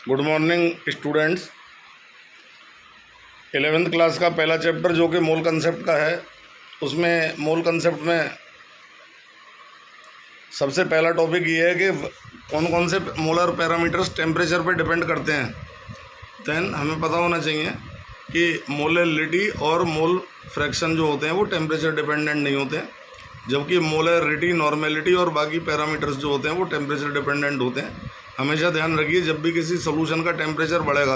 Good morning students. 11th class का पहला chapter जो कि मोल कंसेप्ट का है, उसमें मोल कंसेप्ट में सबसे पहला टॉपिक ये है कि कौन कौन से मोलर पैरामीटर्स टेम्परेचर पे डिपेंड करते हैं। देन हमें पता होना चाहिए कि मोलैलिटी और मोल फ्रैक्शन जो होते हैं वो टेम्परेचर डिपेंडेंट नहीं होते हैं, जबकि मोलैलिटी, नॉर्मेलिटी और बाकी पैरामीटर्स जो होते हैं वो टेम्परेचर डिपेंडेंट होते हैं। हमेशा ध्यान रखिए, जब भी किसी सोल्यूशन का टेम्परेचर बढ़ेगा,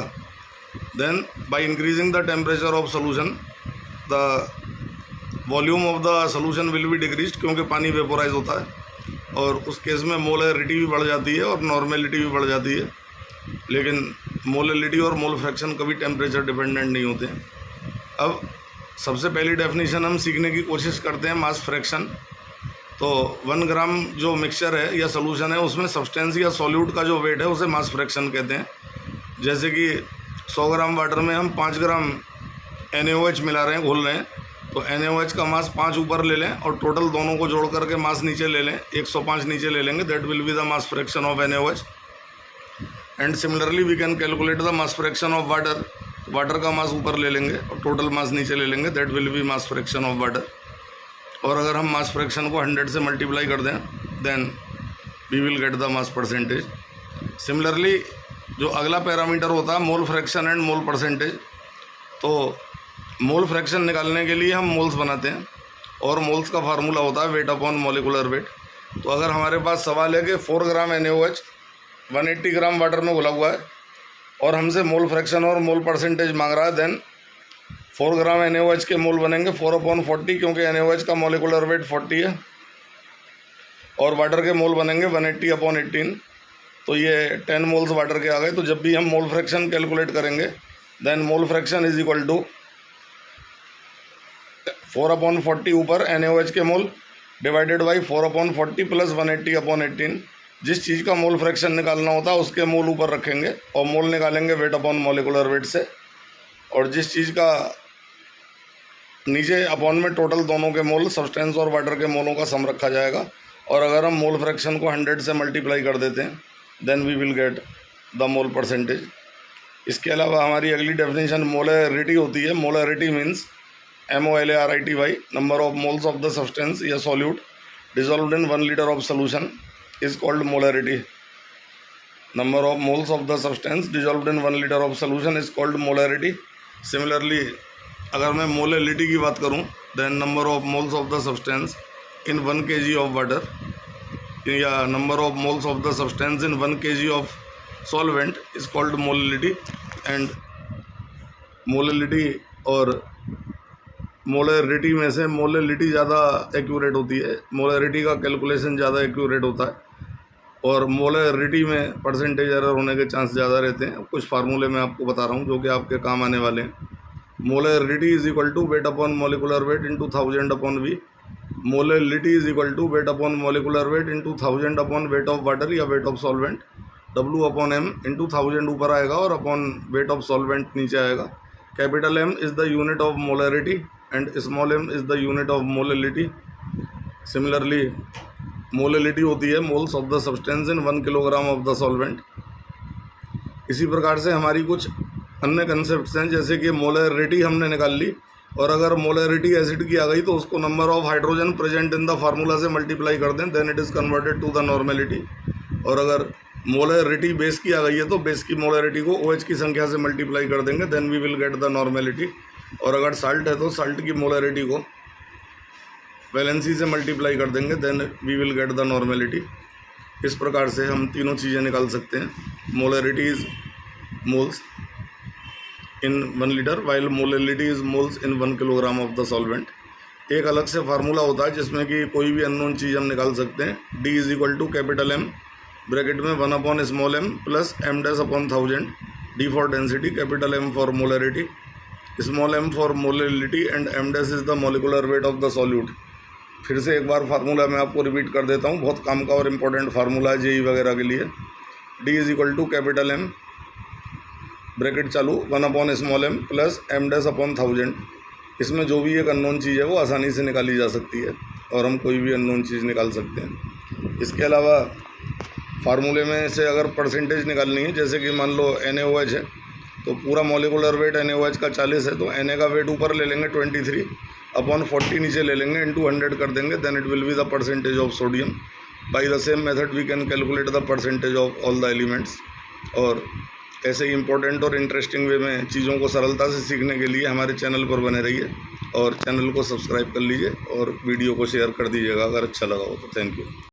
then by increasing the temperature of solution the volume of the solution will be decreased, क्योंकि पानी वेपोराइज होता है और उस केस में मोलैलिटी भी बढ़ जाती है और नॉर्मेलिटी भी बढ़ जाती है। लेकिन मोलैलिटी और मोल फ्रैक्शन कभी टेम्परेचर डिपेंडेंट नहीं होते हैं। अब सबसे पहली डेफिनेशन हम सीखने की कोशिश करते हैं मास फ्रैक्शन। तो 1 ग्राम जो मिक्सचर है या सोल्यूशन है, उसमें सब्सटेंस या सॉल्यूट का जो वेट है उसे मास फ्रैक्शन कहते हैं। जैसे कि 100 ग्राम वाटर में हम 5 ग्राम NaOH मिला रहे हैं, घोल रहे हैं, तो NaOH का मास 5 ऊपर ले लें और टोटल दोनों को जोड़ करके मास नीचे ले लें, 105 नीचे ले लेंगे। That will be the mass fraction of NaOH। And similarly we can calculate the mass fraction of water. Water का मास ऊपर ले लेंगे और टोटल मास नीचे ले लेंगे, that will B mass fraction of water. और अगर हम मास फ्रैक्शन को 100 से मल्टीप्लाई कर दें, then we will get the mass percentage. Similarly जो अगला पैरामीटर होता है mole fraction and mole percentage. तो मोल फ्रैक्शन निकालने के लिए हम मोल्स बनाते हैं और मोल्स का फार्मूला होता है वेट अपॉन मॉलिकुलर वेट। तो अगर हमारे पास सवाल है कि 4 ग्राम NaOH 180 ग्राम वाटर में घुला हुआ है और हमसे मोल फ्रैक्शन और मोल परसेंटेज मांग रहा है, देन 4 ग्राम NaOH के मोल बनेंगे 4/40, क्योंकि NaOH का मॉलिकुलर वेट 40 है, और वाटर के मोल बनेंगे 180/18। तो ये 10 मोल्स वाटर के आ गए। तो जब भी हम मोल फ्रैक्शन कैलकुलेट करेंगे, then mole fraction is equal to 4/40 ऊपर NaOH के मोल डिवाइडेड बाई 4/40 प्लस 180/18। जिस चीज़ का मोल फ्रैक्शन निकालना होता है उसके मोल ऊपर रखेंगे और मोल निकालेंगे वेट अपॉन मॉलिकुलर वेट से, और जिस चीज़ का नीचे अपॉन में टोटल दोनों के मोल, सब्सटेंस और वाटर के मोलों का सम रखा जाएगा। और अगर हम मोल फ्रैक्शन को 100 से मल्टीप्लाई कर देते हैं, then we will get the mole percentage. इसके अलावा हमारी अगली डेफिनेशन मोलैरिटी होती है। Molarity means MOLARITY, number of moles of the substance या solute dissolved in 1 litre of solution is called molarity. Number of moles of the substance dissolved in 1 liter of solution is called molarity. Similarly, अगर मैं molality की बात करूं, then number of moles of the substance in 1 kg of water या number of moles of the substance in 1 kg of solvent is called molality. And molality और molarity में से molality ज़्यादा एक्यूरेट होती है, मोलैरिटी का कैलकुलेशन ज़्यादा accurate होता है, और मोलैरिटी में परसेंटेज एरर होने के चांस ज़्यादा रहते हैं। कुछ फार्मूले मैं आपको बता रहा हूँ जो कि आपके काम आने वाले हैं। Molarity is equal to weight upon molecular weight into 1000/V। Molality is equal to weight upon molecular weight into 1000 upon weight of water या weight of solvent. W/M into 1000 ऊपर आएगा और अपॉन वेट ऑफ सॉल्वेंट नीचे आएगा। Capital M is the unit of molarity and small m is the unit of molality. Similarly, molality होती है moles of the substance in 1 kilogram of the solvent. इसी प्रकार से हमारी कुछ अन्य कंसेप्ट्स हैं, जैसे कि मोलैरिटी हमने निकाल ली, और अगर मोलैरिटी एसिड की आ गई तो उसको number of hydrogen present in the formula से मल्टीप्लाई कर दें, then it is converted to the normality. और अगर मोलैरिटी बेस की आ गई है तो बेस की मोलैरिटी को OH की संख्या से मल्टीप्लाई कर देंगे, then we will get the normality. और अगर साल्ट है तो साल्ट की मोलैरिटी को वैलेंसी से मल्टीप्लाई कर देंगे, then we will get the normality. इस प्रकार से हम तीनों चीज़ें निकाल सकते हैं। Molarity is moles in 1 litre while molality is moles in 1 kilogram of the solvent. एक अलग से फार्मूला होता है जिसमें कि कोई भी अननोन चीज़ हम निकाल सकते हैं। D is equal to capital M bracket में small m plus m'/1000। D for density, capital M for molarity, small m for molality and m' is the molecular weight of the solute. फिर से एक बार formula मैं आपको repeat कर देता हूँ, बहुत काम का और इम्पोर्टेंट फार्मूला है JEE वगैरह के लिए। D is equal to capital M bracket चालू 1/स्मॉल m प्लस m'/1000। इसमें जो भी एक अननोन चीज़ है वो आसानी से निकाली जा सकती है और हम कोई भी अननोन चीज़ निकाल सकते हैं। इसके अलावा फार्मूले में से अगर परसेंटेज निकालनी है, जैसे कि मान लो NaOH है तो पूरा मॉलिकुलर वेट NaOH का 40 है, तो Na का वेट ऊपर ले लेंगे 23/40 नीचे ले लेंगे, इंटू 100 कर देंगे, then it will be the percentage of sodium. By the same method we can calculate the percentage of all the elements. और ऐसे ही इंपॉर्टेंट और इंटरेस्टिंग वे में चीज़ों को सरलता से सीखने के लिए हमारे चैनल पर बने रहिए और चैनल को सब्सक्राइब कर लीजिए और वीडियो को शेयर कर दीजिएगा अगर अच्छा लगा हो तो। Thank you.